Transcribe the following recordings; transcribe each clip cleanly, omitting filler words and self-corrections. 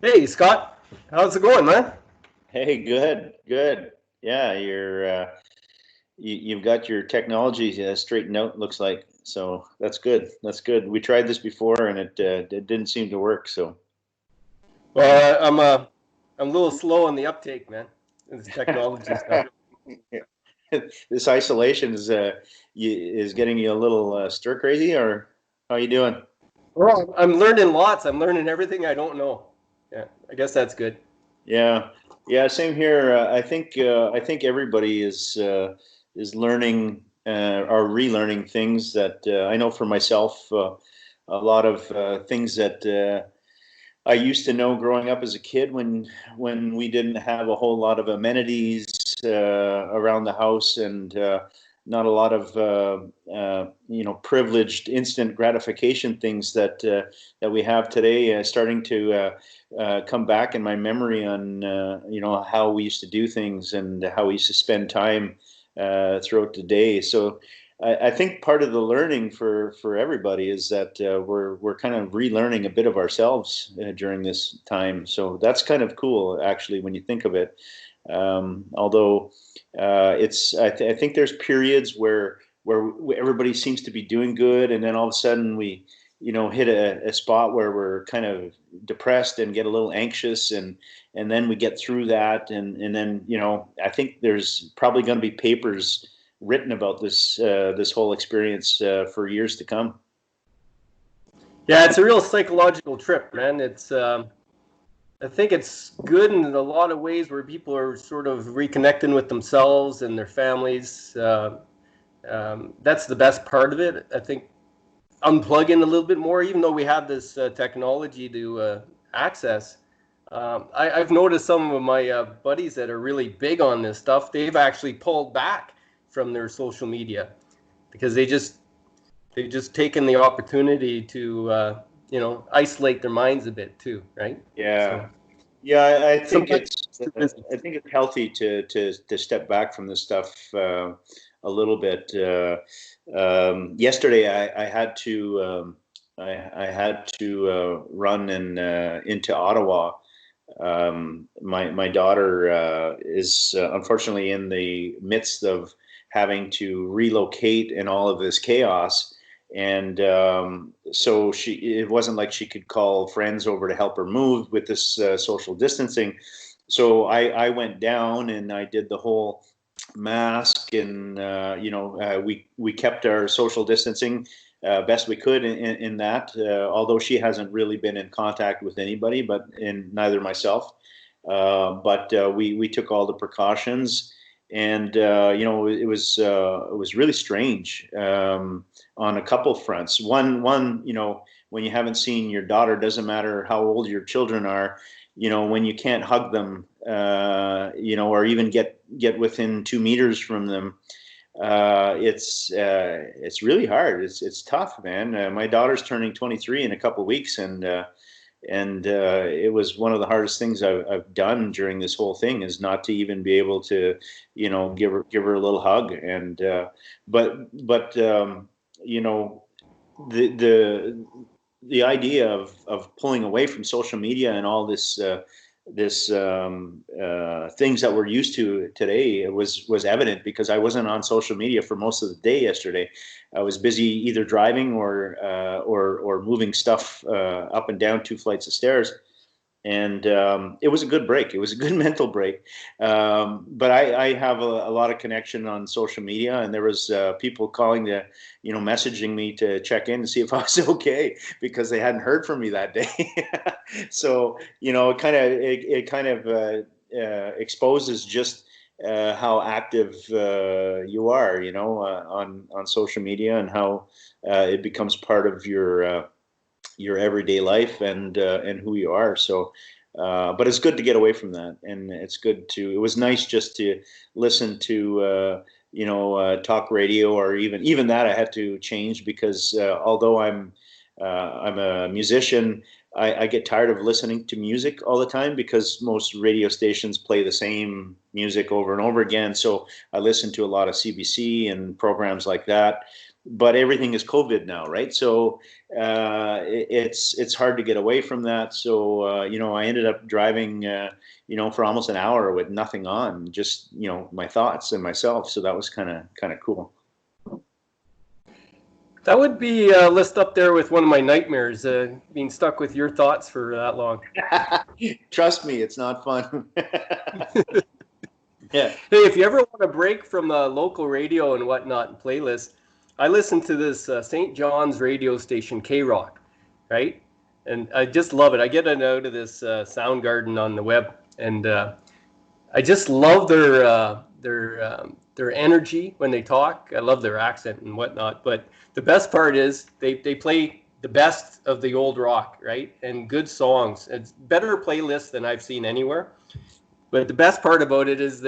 Hey Scott, how's it going, man? Hey, good, good. Yeah, you've got your technology straightened out, looks like. So that's good. That's good. We tried this before and it didn't seem to work. So I'm a little slow on the uptake, man. This technology stuff. this isolation is getting you a little stir crazy, or how you doing? Well, I'm learning lots. I'm learning everything I don't know. Yeah, I guess that's good. Yeah, yeah, same here. I think everybody is learning or relearning things that I know for myself. A lot of things that I used to know growing up as a kid when we didn't have a whole lot of amenities around the house and not a lot of privileged instant gratification things that we have today. Starting to come back in my memory on how we used to do things and how we used to spend time throughout the day. So I think part of the learning for everybody is that we're kind of relearning a bit of ourselves during this time. So that's kind of cool, actually, when you think of it. Although I think there's periods where everybody seems to be doing good, and then all of a sudden we hit a spot where we're kind of depressed and get a little anxious, and then we get through that, and then I think there's probably going to be papers written about this whole experience for years to come. Yeah, it's a real psychological trip, man. I think it's good in a lot of ways where people are sort of reconnecting with themselves and their families. That's the best part of it. I think unplugging a little bit more, even though we have this technology to access. I've noticed some of my buddies that are really big on this stuff. They've actually pulled back from their social media because they've just taken the opportunity to isolate their minds a bit too, right? Yeah, So yeah. I think sometimes it's it's too busy. I think it's healthy to step back from this stuff a little bit. Yesterday, I had to I had to run into Ottawa. My daughter is unfortunately in the midst of having to relocate in all of this chaos, and so it wasn't like she could call friends over to help her move with this social distancing. So I went down and I did the whole mask, and we kept our social distancing best we could in that. Although she hasn't really been in contact with anybody, but in neither myself. But we took all the precautions, and it was really strange on a couple fronts. One, when you haven't seen your daughter, doesn't matter how old your children are, when you can't hug them, or even get within 2 meters from them, it's really hard. It's tough, man. My daughter's turning 23 in a couple of weeks, and it was one of the hardest things I've done during this whole thing is not to even be able to, give her a little hug. And but the the the idea of pulling away from social media and all this things that we're used to today was evident because I wasn't on social media for most of the day yesterday. I was busy either driving or moving stuff up and down 2 flights of stairs, and it was a good break. It was a good mental break. But I have a lot of connection on social media, and there was people calling to, messaging me to check in and see if I was okay because they hadn't heard from me that day. So it kind of exposes just how active you are, on social media, and how it becomes part of your everyday life and who you are. So, but it's good to get away from that, and it's good to. It was nice just to listen to talk radio, or even that I had to change because although I'm a musician. I get tired of listening to music all the time because most radio stations play the same music over and over again. So I listen to a lot of CBC and programs like that, but everything is COVID now, right? So it's hard to get away from that. So I ended up driving for almost an hour with nothing on, just my thoughts and myself. So that was kind of cool. That would be a list up there with one of my nightmares, being stuck with your thoughts for that long. Trust me, it's not fun. Yeah. Hey, if you ever want to break from the local radio and whatnot and playlists, I listen to this St. John's radio station, K-Rock, right? And I just love it. I get it out of this sound garden on the web, and I just love their energy when they talk. I love their accent and whatnot. But the best part is they play the best of the old rock, right? And good songs. It's better playlists than I've seen anywhere. But the best part about it is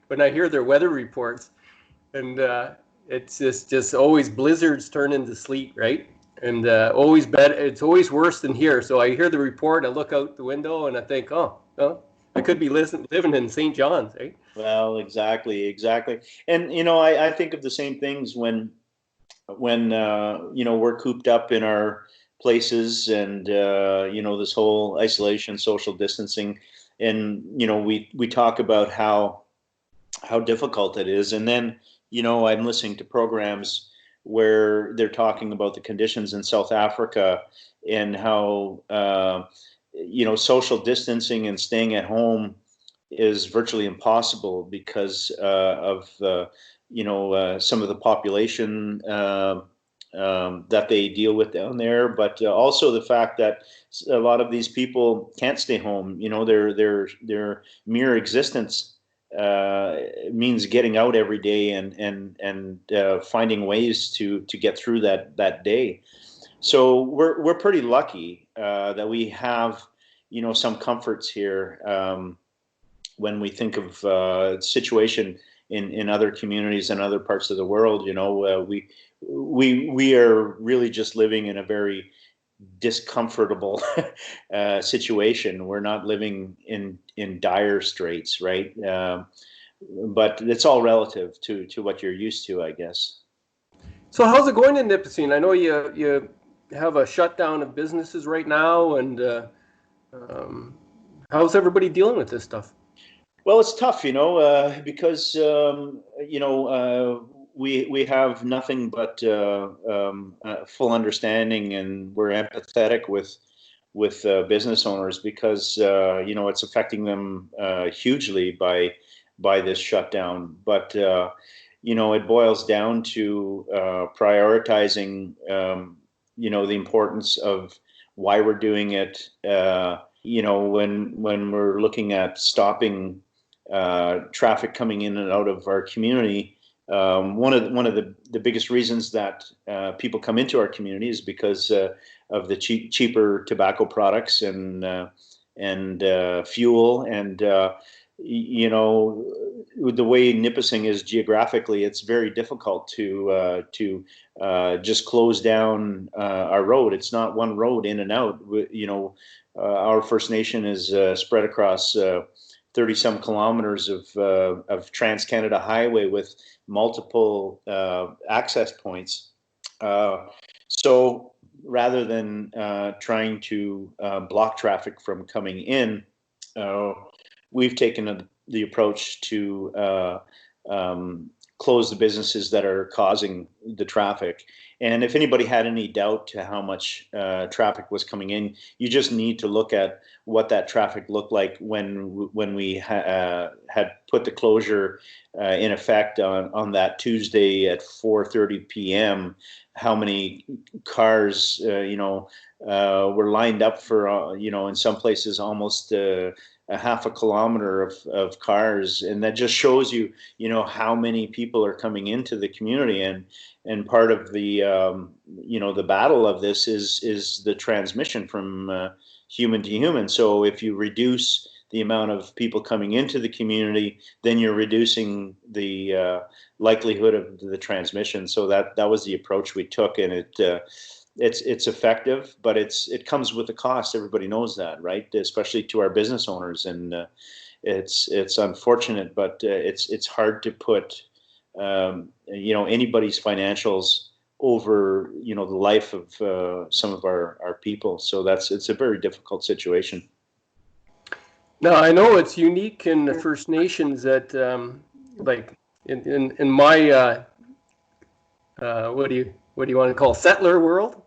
when I hear their weather reports, and it's just always blizzards turn into sleet, right? And always better. It's always worse than here. So I hear the report, I look out the window, and I think, oh, I could be living in St. John's, right? Well, exactly. And I think of the same things when we're cooped up in our places, and this whole isolation, social distancing, and we talk about how difficult it is, and then I'm listening to programs where they're talking about the conditions in South Africa and how social distancing and staying at home is virtually impossible because of some of the population that they deal with down there, but also the fact that a lot of these people can't stay home. Their mere existence means getting out every day and finding ways to get through that day. So we're pretty lucky that we have some comforts here when we think of situation in other communities and other parts of the world. We are really just living in a very discomfortable situation. We're not living in dire straits, right? But it's all relative to what you're used to, I guess. So how's it going in Nipissing? I know you have a shutdown of businesses right now, and how's everybody dealing with this stuff? Well, it's tough, because we have nothing but full understanding, and we're empathetic with business owners because it's affecting them hugely by this shutdown. But it boils down to prioritizing the importance of why we're doing it. When we're looking at stopping traffic coming in and out of our community, one of the biggest reasons that people come into our community is because of the cheaper tobacco products and fuel, and the way Nipissing is geographically, it's very difficult to just close down our road. It's not one road in and out. Our First Nation is spread across 30-some kilometers of Trans-Canada Highway with multiple access points. So rather than trying to block traffic from coming in, we've taken the approach to close the businesses that are causing the traffic. And if anybody had any doubt to how much traffic was coming in, you just need to look at what that traffic looked like when we had put the closure in effect on that Tuesday at 4:30 p.m. How many cars were lined up for in some places almost a half a kilometer of cars, and that just shows you how many people are coming into the community, and part of the the battle of this is the transmission from human to human. So if you reduce the amount of people coming into the community, then you're reducing the likelihood of the transmission. So that was the approach we took, and it's effective, but it comes with a cost. Everybody knows that, right? Especially to our business owners, and it's unfortunate, but it's hard to put anybody's financials over the life of some of our people. So it's a very difficult situation. Now, I know it's unique in the First Nations that, like in my what do you want to call settler world,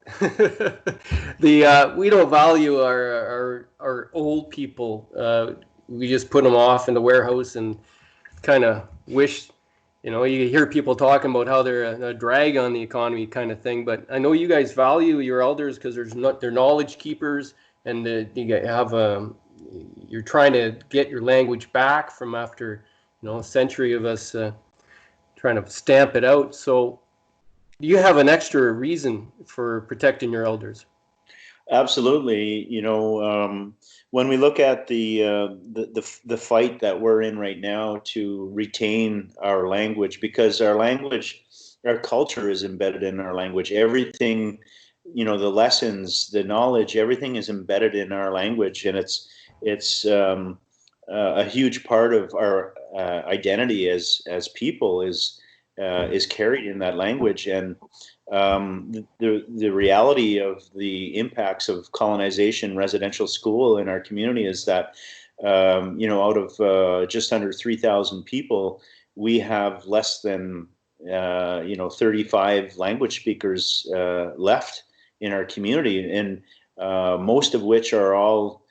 we don't value our old people. We just put them off in the warehouse and kind of wish. You hear people talking about how they're a drag on the economy, kind of thing. But I know you guys value your elders because they're knowledge keepers, and you're trying to get your language back from after a century of us trying to stamp it out. So, do you have an extra reason for protecting your elders? Absolutely. When we look at the fight that we're in right now to retain our language, because our culture is embedded in our language. Everything, the lessons, the knowledge, everything is embedded in our language, and it's a huge part of our identity as people is carried in that language. And the reality of the impacts of colonization, residential school in our community is that, out of just under 3,000 people, we have less than, 35 language speakers left in our community, and most of which are all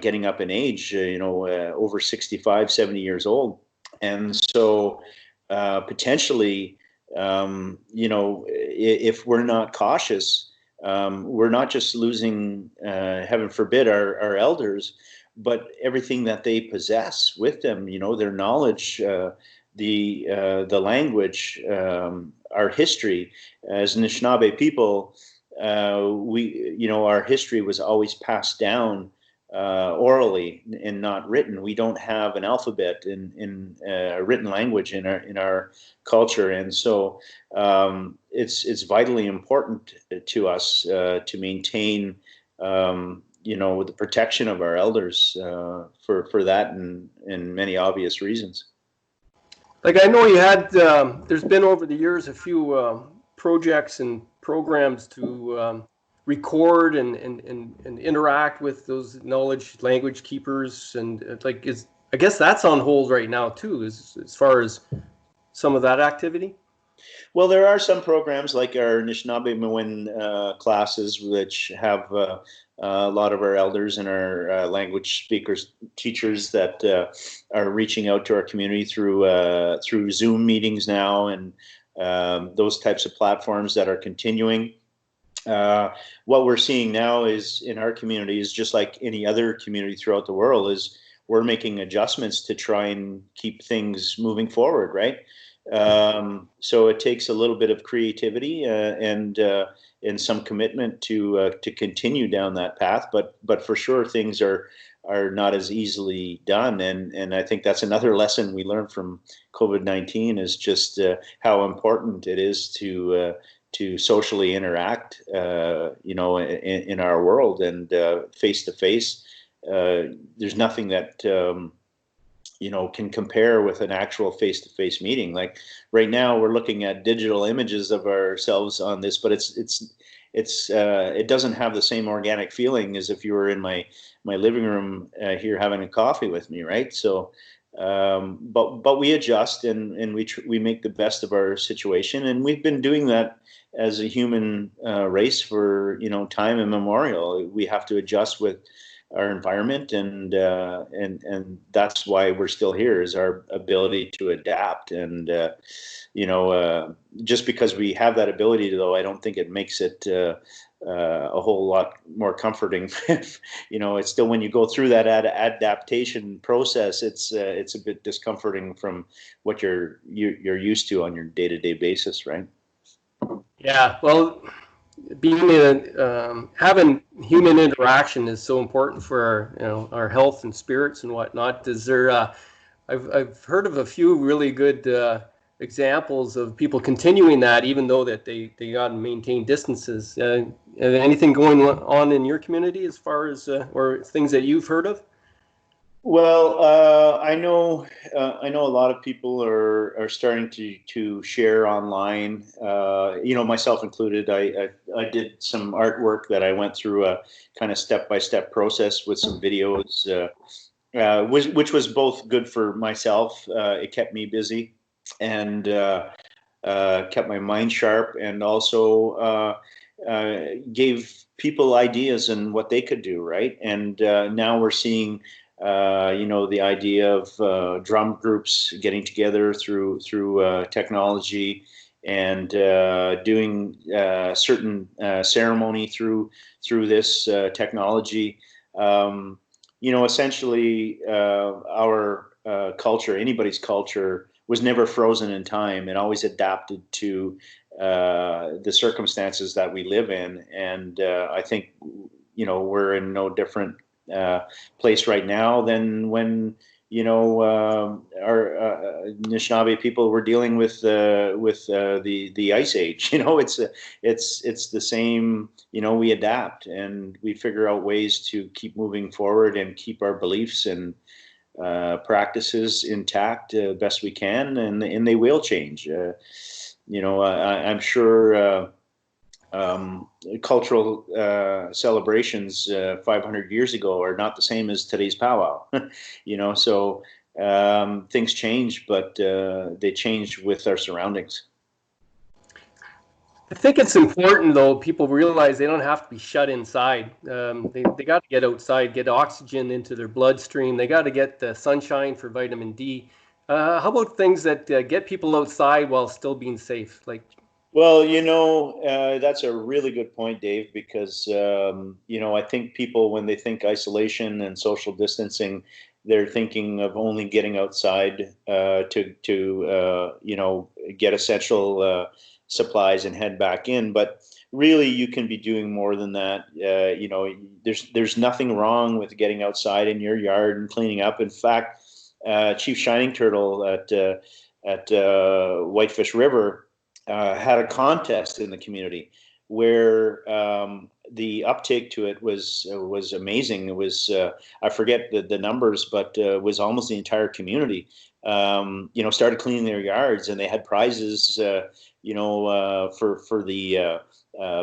getting up in age, over 65, 70 years old. And so potentially, if we're not cautious, we're not just losing, heaven forbid, our elders, but everything that they possess with them. Their knowledge, the language, our history. As Anishinaabe people, our history was always passed down orally and not written. We don't have an alphabet in written language in our culture, and so it's vitally important to us to maintain the protection of our elders for that and many obvious reasons. Like, I know you had there's been over the years a few projects and programs to record and interact with those language keepers, and I guess that's on hold right now too, as far as some of that activity. Well, there are some programs like our Anishinaabe classes, which have a lot of our elders and our language speakers, teachers that are reaching out to our community through Zoom meetings now, and those types of platforms that are continuing. What we're seeing now is in our community is just like any other community throughout the world, is we're making adjustments to try and keep things moving forward, right? So it takes a little bit of creativity and some commitment to continue down that path, but for sure things are not as easily done, and I think that's another lesson we learned from COVID-19 is just how important it is to socially interact, in our world, and face to face. There's nothing that can compare with an actual face to face meeting. Like right now, we're looking at digital images of ourselves on this, but it doesn't have the same organic feeling as if you were in my living room here having a coffee with me, right? So. But we adjust and we make the best of our situation, and we've been doing that as a human race for time immemorial. We have to adjust with our environment, and that's why we're still here, is our ability to adapt. And just because we have that ability, though, I don't think it makes it a whole lot more comforting. It's still, when you go through that adaptation process, it's a bit discomforting from what you're used to on your day-to-day basis, right? Yeah, well, having human interaction is so important for our health and spirits and whatnot. Is there? I've heard of a few really good examples of people continuing that, even though that they got to maintain distances. Anything going on in your community as far as or things that you've heard of? Well, I know a lot of people are starting to share online. Myself included. I did some artwork that I went through a kind of step by step process with some videos, which was both good for myself. It kept me busy and kept my mind sharp, and also gave people ideas and what they could do, right? And now we're seeing, the idea of drum groups getting together through technology and doing certain ceremony through this technology. Essentially, our culture, anybody's culture, was never frozen in time. It always adapted to the circumstances that we live in, and I think we're in no different place right now than when our Anishinaabe people were dealing with the Ice Age. It's the same. We adapt and we figure out ways to keep moving forward and keep our beliefs and practices intact best we can, and they will change. I'm sure cultural celebrations 500 years ago are not the same as today's powwow. So things change, but they change with our surroundings. I think it's important, though, people realize they don't have to be shut inside. They got to get outside, get oxygen into their bloodstream. They got to get the sunshine for vitamin D. How about things that get people outside while still being safe? Like, Well, that's a really good point, Dave, because, I think people, when they think isolation and social distancing, they're thinking of only getting outside to get essential supplies and head back in. But really, you can be doing more than that. There's nothing wrong with getting outside in your yard and cleaning up. In fact, Chief Shining Turtle at Whitefish River had a contest in the community where the uptake to it was amazing. It was I forget the numbers, but it was almost the entire community. Started cleaning their yards, and they had prizes. For the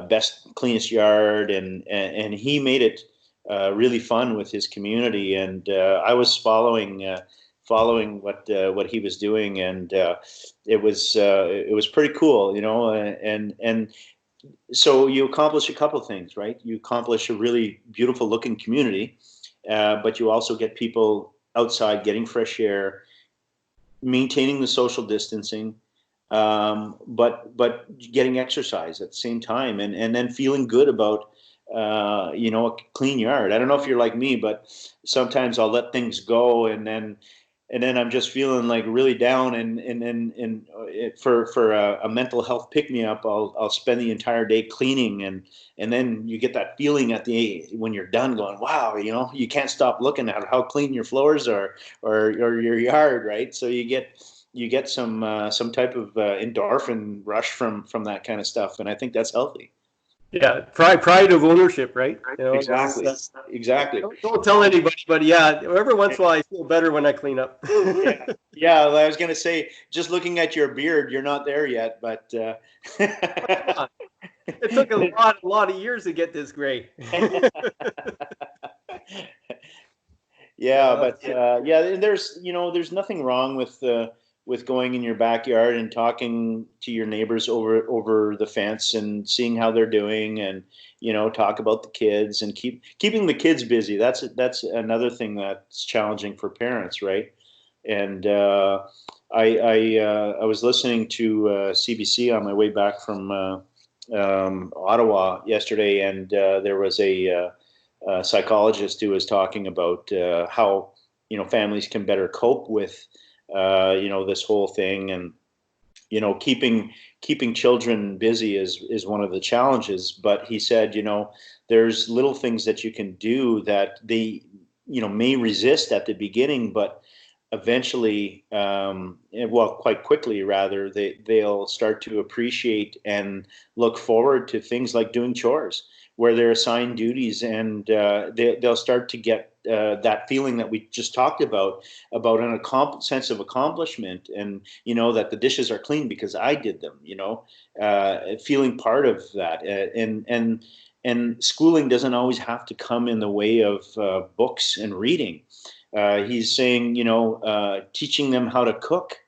best cleanest yard, and he made it really fun with his community. And I was following what he was doing, and it was pretty cool, and so you accomplish a couple of things, right? You accomplish a really beautiful looking community, but you also get people outside getting fresh air, maintaining the social distancing, but getting exercise at the same time, and then feeling good about a clean yard. I don't know if you're like me, but sometimes I'll let things go, and then I'm just feeling like really down, and for a mental health pick me up, I'll spend the entire day cleaning, and then you get that feeling when you're done, going, wow, you can't stop looking at how clean your floors are, or your yard, right? So you get some type of endorphin rush from that kind of stuff, and I think that's healthy. yeah, pride of ownership, right? Exactly. Exactly. Don't tell anybody, but yeah, every once in a while I feel better when I clean up. Yeah. Yeah, I was going to say, just looking at your beard, you're not there yet, but It took a lot of years to get this gray. yeah, but yeah, and there's nothing wrong with going in your backyard and talking to your neighbors over the fence and seeing how they're doing, and talk about the kids and keeping the kids busy. That's another thing that's challenging for parents, right? And I was listening to CBC on my way back from Ottawa yesterday, and there was a psychologist who was talking about how families can better cope with this whole thing, and keeping children busy is one of the challenges. But he said, there's little things that you can do that they may resist at the beginning, but eventually, quite quickly rather, they'll start to appreciate and look forward to things like doing chores, where they're assigned duties, and they'll start to get that feeling that we just talked about an sense of accomplishment, and that the dishes are clean because I did them. Feeling part of that, and schooling doesn't always have to come in the way of books and reading. He's saying, teaching them how to cook,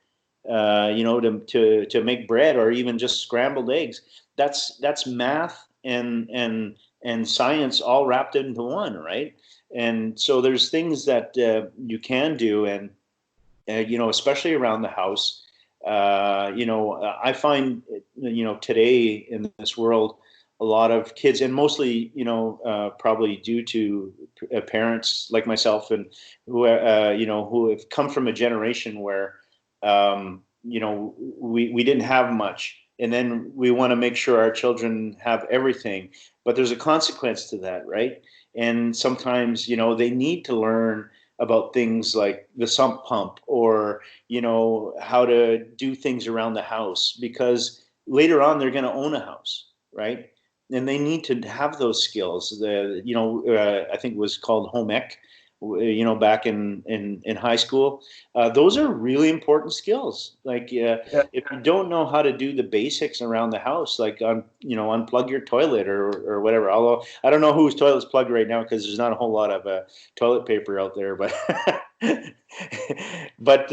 to make bread, or even just scrambled eggs. That's math and science all wrapped into one, right? And so there's things that you can do, and especially around the house. I find today in this world, a lot of kids, and mostly probably due to parents like myself, and who have come from a generation where we didn't have much, and then we want to make sure our children have everything, but there's a consequence to that, right? And sometimes they need to learn about things like the sump pump, or how to do things around the house, because later on they're going to own a house, right? And they need to have those skills. I think it was called home ec, back in high school. Those are really important skills. Like if you don't know how to do the basics around the house, like unplug your toilet or whatever. Although I don't know whose toilet's plugged right now, because there's not a whole lot of toilet paper out there. But but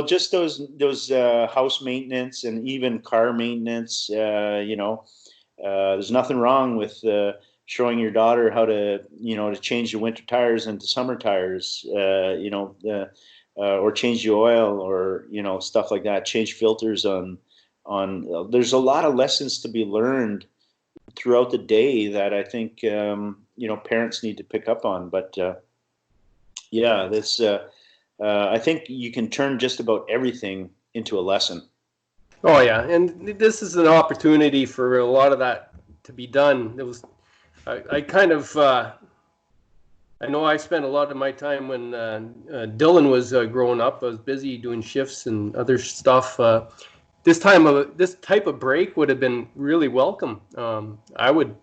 just those house maintenance, and even car maintenance. There's nothing wrong with showing your daughter how to change the winter tires into summer tires, or change the oil, or stuff like that. Change filters on. There's a lot of lessons to be learned throughout the day that I think parents need to pick up on. But I think you can turn just about everything into a lesson. Oh yeah, and this is an opportunity for a lot of that to be done. It was, I kind of, I know I spent a lot of my time when Dylan was growing up. I was busy doing shifts and other stuff. This type of break would have been really welcome. I would,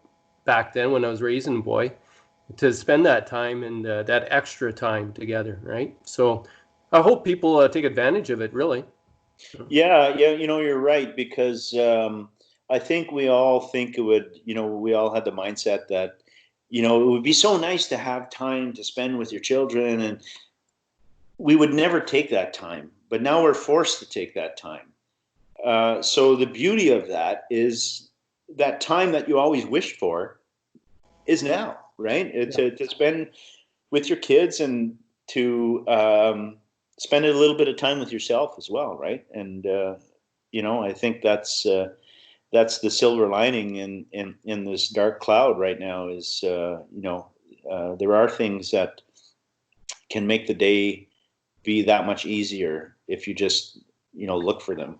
back then when I was raising a boy, to spend that time and that extra time together, right? So I hope people take advantage of it, really. Yeah, you're right, because I think we all think it would, we all had the mindset that, it would be so nice to have time to spend with your children, and we would never take that time. But now we're forced to take that time. So the beauty of that is that time that you always wished for is now, right? To spend with your kids, and to spend a little bit of time with yourself as well, right? And I think that's the silver lining in this dark cloud right now. Is there are things that can make the day be that much easier if you just look for them.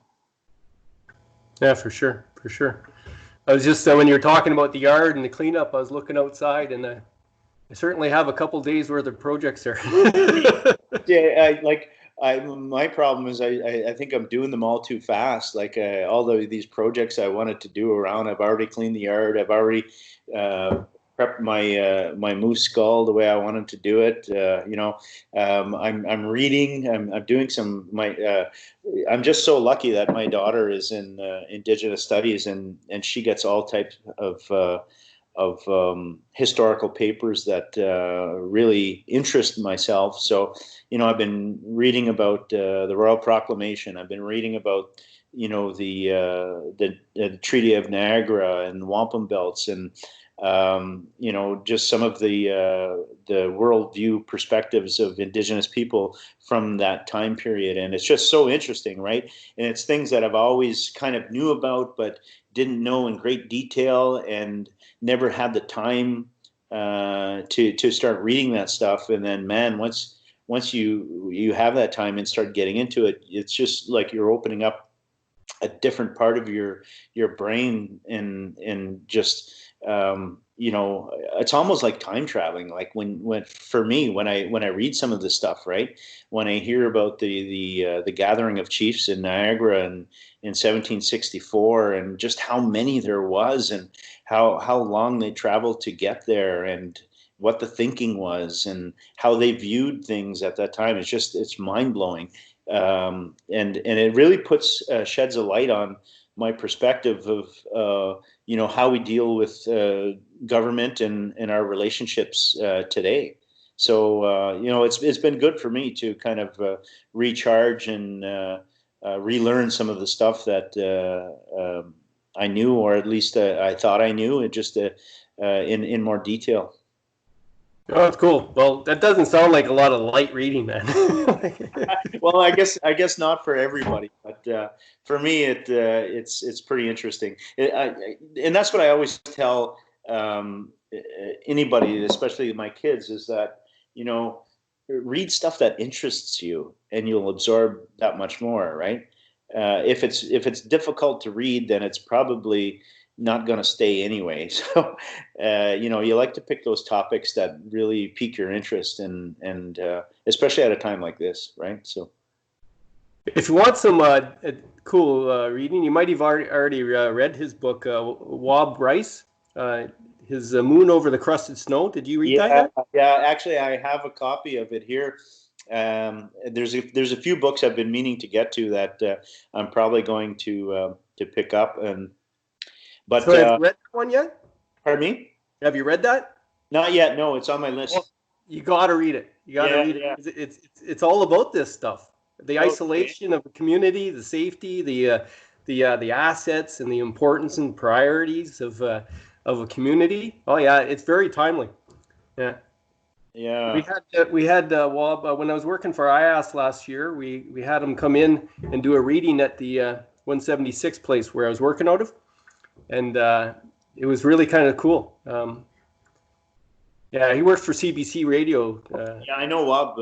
Yeah, for sure. I was just when you were talking about the yard and the cleanup, I was looking outside, and I certainly have a couple days worth of projects there. Yeah, my problem is I think I'm doing them all too fast. Like all these projects I wanted to do around, I've already cleaned the yard. I've already prepped my moose skull the way I wanted to do it. I'm reading. I'm doing I'm just so lucky that my daughter is in Indigenous studies, and she gets all types of historical papers that really interest myself. So, I've been reading about the Royal Proclamation. I've been reading about, the Treaty of Niagara and wampum belts, and just some of the worldview perspectives of Indigenous people from that time period. And it's just so interesting, right? And it's things that I've always kind of knew about, but didn't know in great detail, and never had the time to start reading that stuff. And then, man, once you have that time and start getting into it, it's just like you're opening up a different part of your brain, and just it's almost like time traveling. Like when for me, when I read some of this stuff, right? When I hear about the gathering of chiefs in Niagara in 1764, and just how many there was, and how long they traveled to get there, and what the thinking was, and how they viewed things at that time, it's mind blowing, and it really sheds a light on my perspective of how we deal with government and our relationships today. So it's been good for me to kind of recharge and relearn some of the stuff that I knew, or at least I thought I knew, and just in more detail. Oh, that's cool. Well, that doesn't sound like a lot of light reading, man. Well, I guess not for everybody, but for me, it's pretty interesting. And that's what I always tell anybody, especially my kids, is that read stuff that interests you, and you'll absorb that much more, right? If it's difficult to read, then it's probably not going to stay anyway. So, you like to pick those topics that really pique your interest, and especially at a time like this, right? So, if you want some cool reading, you might have already read his book, Wob Rice, his Moon Over the Crusted Snow. Did you read that yet? Yeah. Actually, I have a copy of it here. There's a few books I've been meaning to get to that I'm probably going to pick up. But So have you read that one yet? Pardon me? Have you read that? Not yet. No, it's on my list. Well, you got to read it. You got to read it. It's all about this stuff. The isolation of a community, the safety, the assets, and the importance and priorities of a community. Oh yeah, it's very timely. Yeah. Yeah. We had Wob when I was working for IAS last year. We had him come in and do a reading at the 176 place where I was working out of. And it was really kind of cool. He works for CBC Radio. Yeah, I know Wob.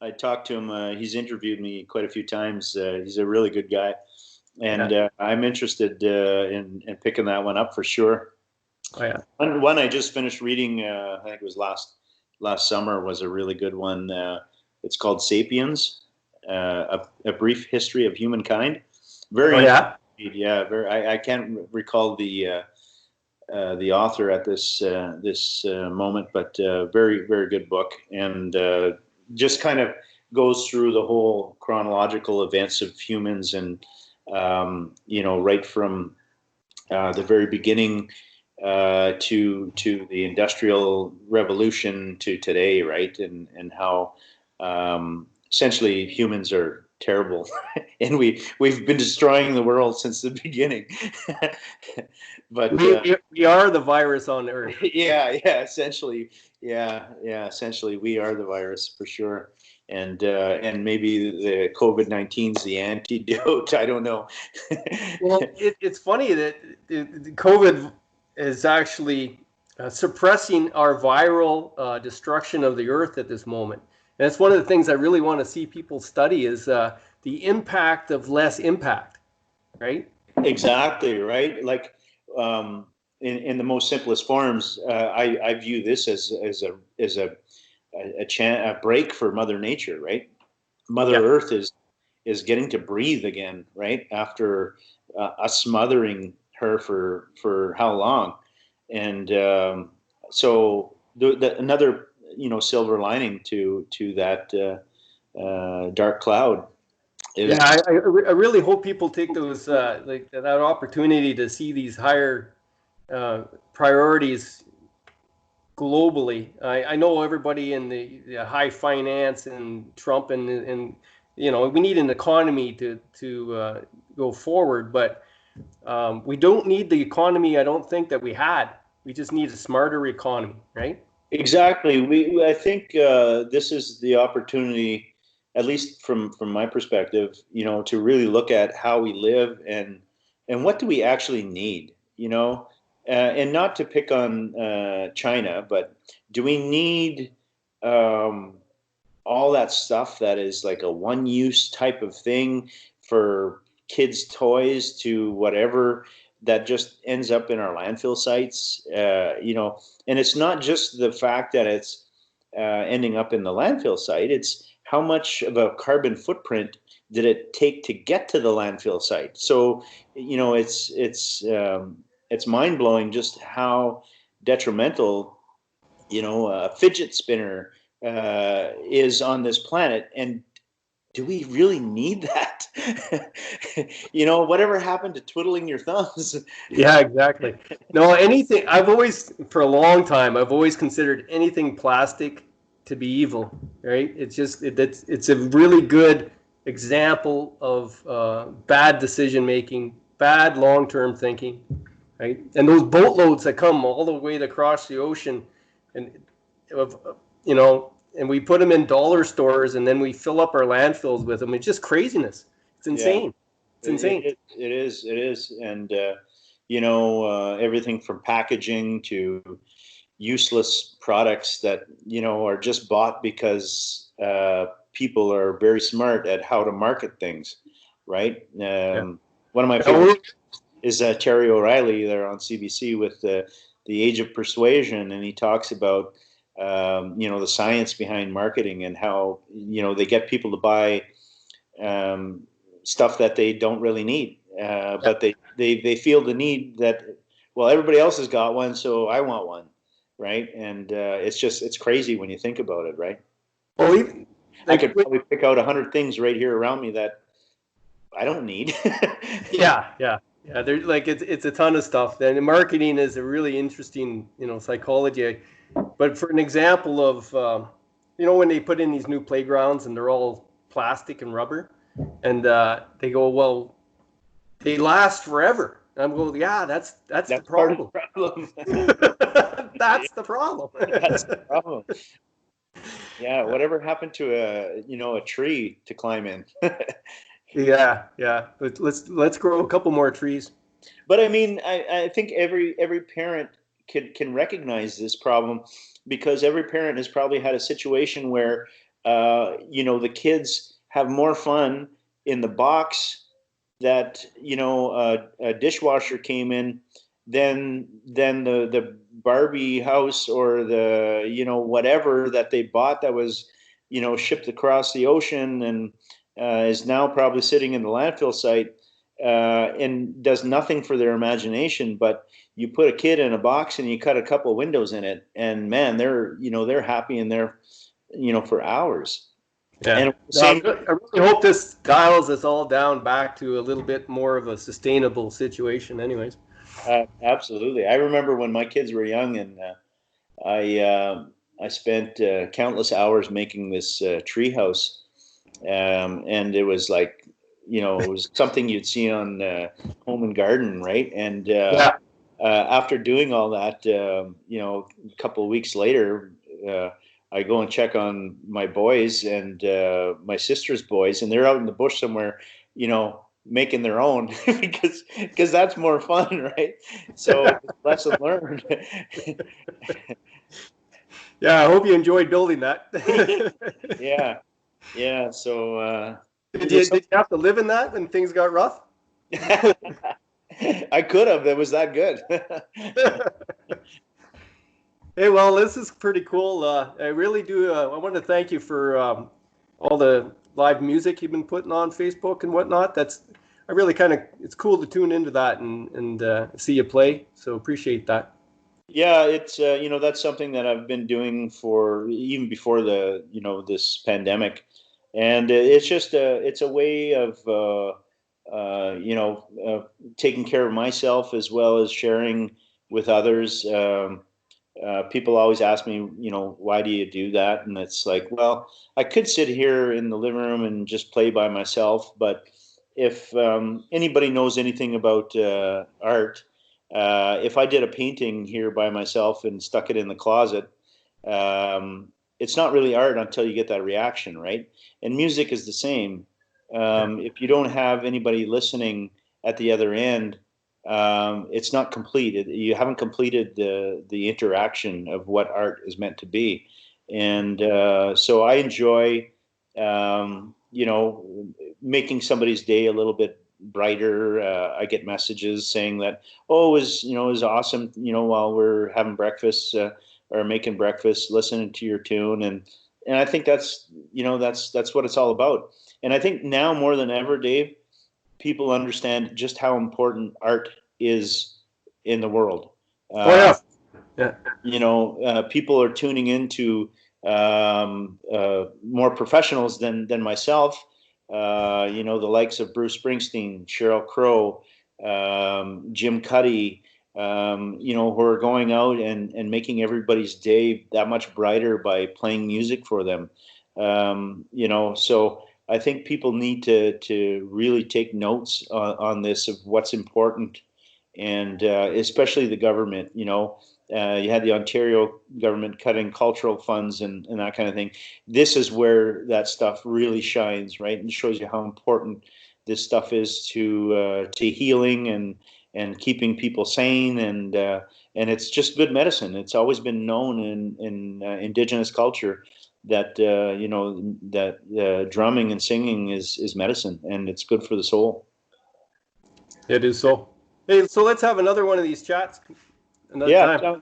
I talked to him. He's interviewed me quite a few times. He's a really good guy, and I'm interested in picking that one up for sure. Oh yeah. One I just finished reading. I think it was last summer. Was a really good one. It's called *Sapiens: A Brief History of Humankind*. Very. Yeah, I can't recall the author at this moment, but very, very good book, and just kind of goes through the whole chronological events of humans, and right from the very beginning to the Industrial Revolution to today, right, and how essentially humans are terrible, and we've been destroying the world since the beginning. But we are the virus on Earth. Yeah, essentially, essentially we are the virus for sure, and maybe the COVID-19's the antidote. I don't know. Well, it's funny that the COVID is actually suppressing our viral destruction of the Earth at this moment. And that's one of the things I really want to see people study is the impact of less impact, right? Exactly, right. Like in the most simplest forms, I view this as a break for Mother Nature, right? Mother Earth is getting to breathe again, right? After us smothering her for how long, and so another silver lining to that dark cloud is, I really hope people take those like that opportunity to see these higher priorities globally. I know everybody in the high finance and Trump and we need an economy to go forward, but we don't need the economy I don't think that we had. We just need a smarter economy, right? Exactly. I think this is the opportunity, at least from my perspective, to really look at how we live and what do we actually need, and not to pick on China, but do we need all that stuff that is like a one-use type of thing, for kids' toys to whatever? that just ends up in our landfill sites. And it's not just the fact that it's ending up in the landfill site. It's how much of a carbon footprint did it take to get to the landfill site. So, it's mind blowing just how detrimental, a fidget spinner is on this planet. And do we really need that? Whatever happened to twiddling your thumbs? Yeah, exactly. No, anything. For a long time, I've always considered anything plastic to be evil. Right? It's a really good example of bad decision making, bad long-term thinking. Right? And those boatloads that come all the way across the ocean, and and we put them in dollar stores, and then we fill up our landfills with them. It's just craziness. It's insane. Yeah. It's insane. It is. And, everything from packaging to useless products that, are just bought because people are very smart at how to market things, right? One of my favorites is Terry O'Reilly there on CBC with the Age of Persuasion, and he talks about the science behind marketing and how they get people to buy stuff that they don't really need, but they feel the need that, well, everybody else has got one, so I want one, right? And it's crazy when you think about it, right? Well, I could probably pick out 100 things right here around me that I don't need. Yeah. There's it's a ton of stuff. And marketing is a really interesting, psychology. But for an example of, when they put in these new playgrounds and they're all plastic and rubber, and they go, well, they last forever. And I'm going, yeah, that's the problem. That's the problem. That's the problem. Yeah, whatever happened to a tree to climb in? Yeah. Let's grow a couple more trees. But I mean, I think every parent can recognize this problem, because every parent has probably had a situation where the kids have more fun in the box that a dishwasher came in than the Barbie house or the whatever that they bought that was shipped across the ocean and is now probably sitting in the landfill site and does nothing for their imagination. But you put a kid in a box and you cut a couple of windows in it, and man, they're happy in there for hours. Yeah. And I really hope this dials us all down back to a little bit more of a sustainable situation anyways. Absolutely. I remember when my kids were young, and I spent countless hours making this tree house, and it was like, it was something you'd see on Home and Garden, right? And after doing all that, a couple of weeks later, I go and check on my boys and my sister's boys, and they're out in the bush somewhere, making their own because that's more fun, right? So lesson learned. Yeah, I hope you enjoyed building that. Yeah. So did you have to live in that when things got rough? I could have. It was that good. Hey, well, this is pretty cool. I really do. I want to thank you for all the live music you've been putting on Facebook and whatnot. It's cool to tune into that and see you play. So appreciate that. Yeah, it's that's something that I've been doing for even before this pandemic, and it's just it's a way of taking care of myself as well as sharing with others. People always ask me, why do you do that? And it's like, well, I could sit here in the living room and just play by myself, but if anybody knows anything about art, if I did a painting here by myself and stuck it in the closet, it's not really art until you get that reaction, right? And music is the same. If you don't have anybody listening at the other end, it's not complete. You haven't completed the interaction of what art is meant to be. And so I enjoy, making somebody's day a little bit brighter. I get messages saying that, oh, it was awesome, while we're having breakfast or making breakfast, listening to your tune, and I think that's what it's all about. And I think now more than ever, Dave, people understand just how important art is in the world. Oh yeah. Yeah. People are tuning into more professionals than myself. The likes of Bruce Springsteen, Sheryl Crow, Jim Cuddy, who are going out and making everybody's day that much brighter by playing music for them. So I think people need to really take notes on this, of what's important, and especially the government. You had the Ontario government cutting cultural funds and that kind of thing. This is where that stuff really shines, right? And shows you how important this stuff is to healing and keeping people sane, and it's just good medicine. It's always been known in Indigenous culture that drumming and singing is medicine, and it's good for the soul. It is so. Hey, so let's have another one of these chats. Time.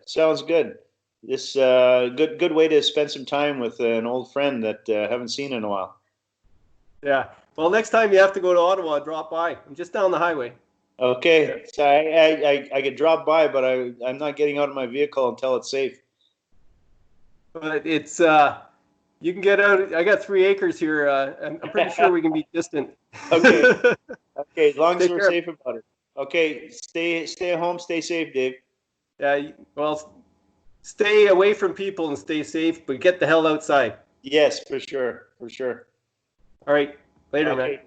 Sounds good. This good way to spend some time with an old friend that haven't seen in a while. Yeah. Well, next time you have to go to Ottawa, drop by. I'm just down the highway. Okay. So I could drop by, but I'm not getting out of my vehicle until it's safe. But it's you can get out. I got 3 acres here. I'm pretty sure we can be distant. Okay. Okay. As long as we're safe about it. Okay. Stay at home. Stay safe, Dave. Yeah. Well, stay away from people and stay safe, but get the hell outside. Yes, for sure. For sure. All right. Later, man.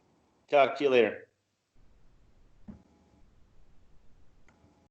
Talk to you later.